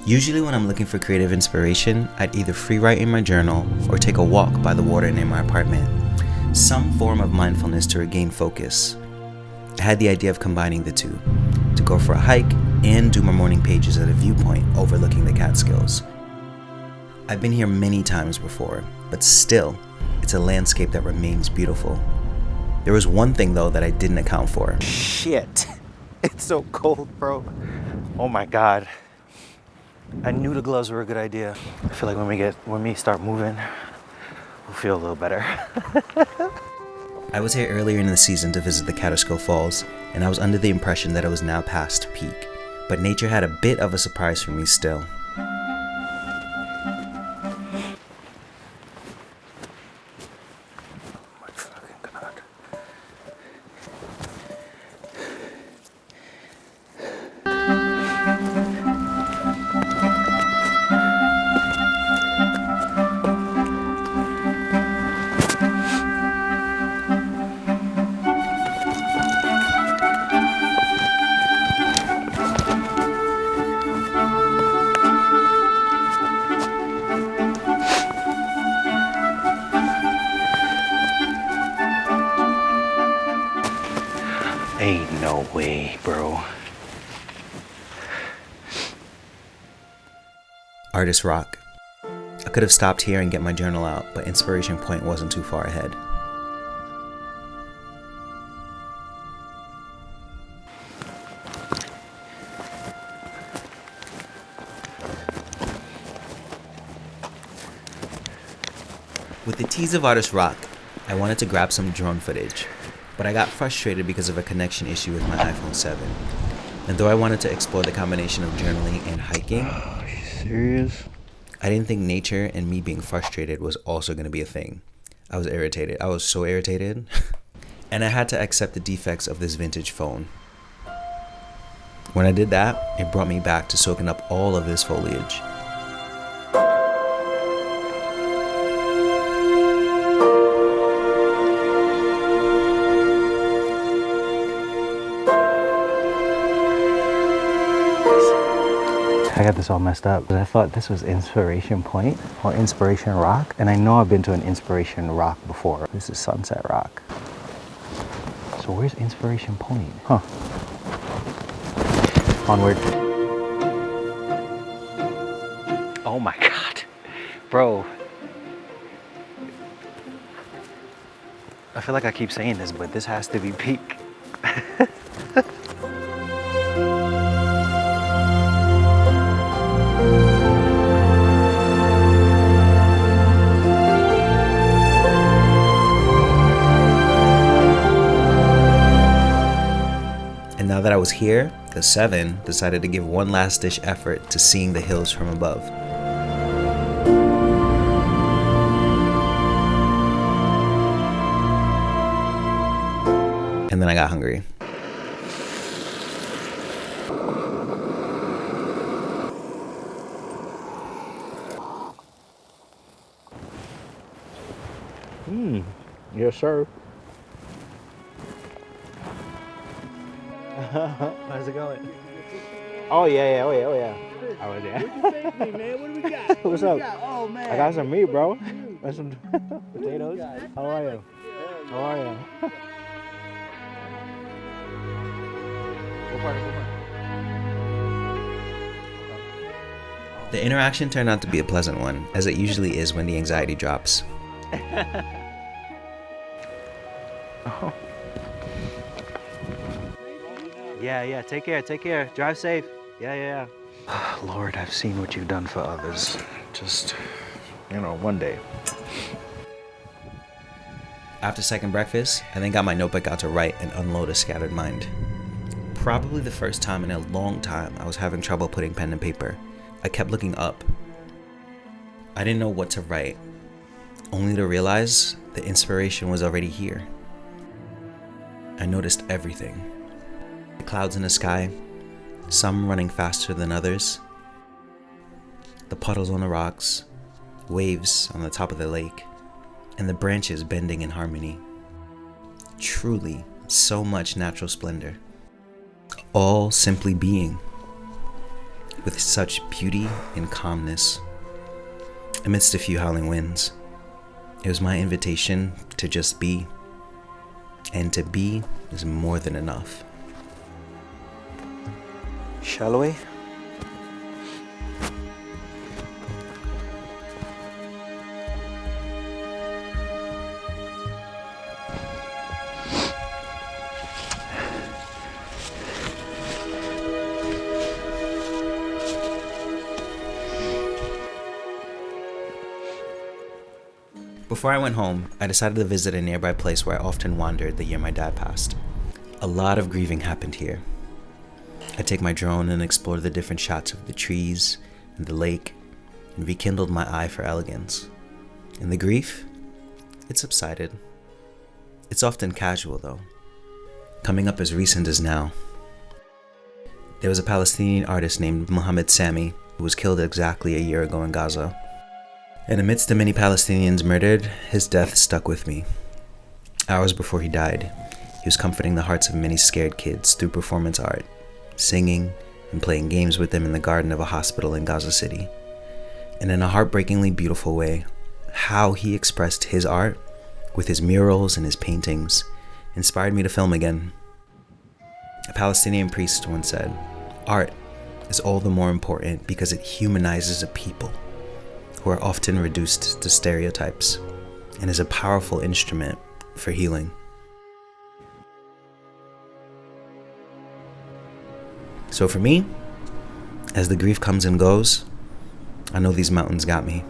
Usually when I'm looking for creative inspiration, I'd either free write in my journal or take a walk by the water near my apartment. Some form of mindfulness to regain focus. I had the idea of combining the two, to go for a hike and do my morning pages at a viewpoint overlooking the Catskills. I've been here many times before, but still, it's a landscape that remains beautiful. There was one thing though that I didn't account for. Shit, it's so cold, bro. Oh my God. I knew the gloves were a good idea. I feel like when we start moving, we'll feel a little better. I was here earlier in the season to visit the Kaaterskill Falls, and I was under the impression that it was now past peak. But nature had a bit of a surprise for me still. Ain't no way, bro. Artist Rock. I could have stopped here and get my journal out, but Inspiration Point wasn't too far ahead. With the tease of Artist Rock, I wanted to grab some drone footage, but I got frustrated because of a connection issue with my iPhone 7. And though I wanted to explore the combination of journaling and hiking, Are you serious? I didn't think nature and me being frustrated was also going to be a thing. I was irritated. I was so irritated. And I had to accept the defects of this vintage phone. When I did that, it brought me back to soaking up all of this foliage. I got this all messed up because I thought this was Inspiration Point or Inspiration Rock, and I know I've been to an Inspiration Rock before. This is Sunset Rock. So where's Inspiration Point? Huh. Onward. Oh my God, bro. I feel like I keep saying this, but this has to be peak. And now that I was here, the 7 decided to give one last ditch effort to seeing the hills from above. And then I got hungry. Yes, sir. How's it going? Oh yeah, oh yeah, oh yeah. I was there. What do we got? What's up? Oh man. I got some meat, bro. Got some potatoes. How are you? How are you? The interaction turned out to be a pleasant one, as it usually is when the anxiety drops. Oh. Yeah, take care. Drive safe. Yeah. Lord, I've seen what you've done for others. Just, one day. After second breakfast, I then got my notebook out to write and unload a scattered mind. Probably the first time in a long time I was having trouble putting pen to paper. I kept looking up. I didn't know what to write, only to realize the inspiration was already here. I noticed everything. The clouds in the sky, some running faster than others, the puddles on the rocks, waves on the top of the lake, and the branches bending in harmony. Truly, so much natural splendor. All simply being. with such beauty and calmness. Amidst a few howling winds, it was my invitation to just be, and to be is more than enough. Shall we? Before I went home, I decided to visit a nearby place where I often wandered the year my dad passed. A lot of grieving happened here. I take my drone and explore the different shots of the trees and the lake, and rekindled my eye for elegance. And the grief? It subsided. It's often casual though, coming up as recent as now. There was a Palestinian artist named Mohammed Sami who was killed exactly a year ago in Gaza. And amidst the many Palestinians murdered, his death stuck with me. Hours before he died, he was comforting the hearts of many scared kids through performance art, singing and playing games with them in the garden of a hospital in Gaza City. And in a heartbreakingly beautiful way, how he expressed his art with his murals and his paintings inspired me to film again. A Palestinian priest once said, "Art is all the more important because it humanizes a people who are often reduced to stereotypes, and is a powerful instrument for healing." So for me, as the grief comes and goes, I know these mountains got me.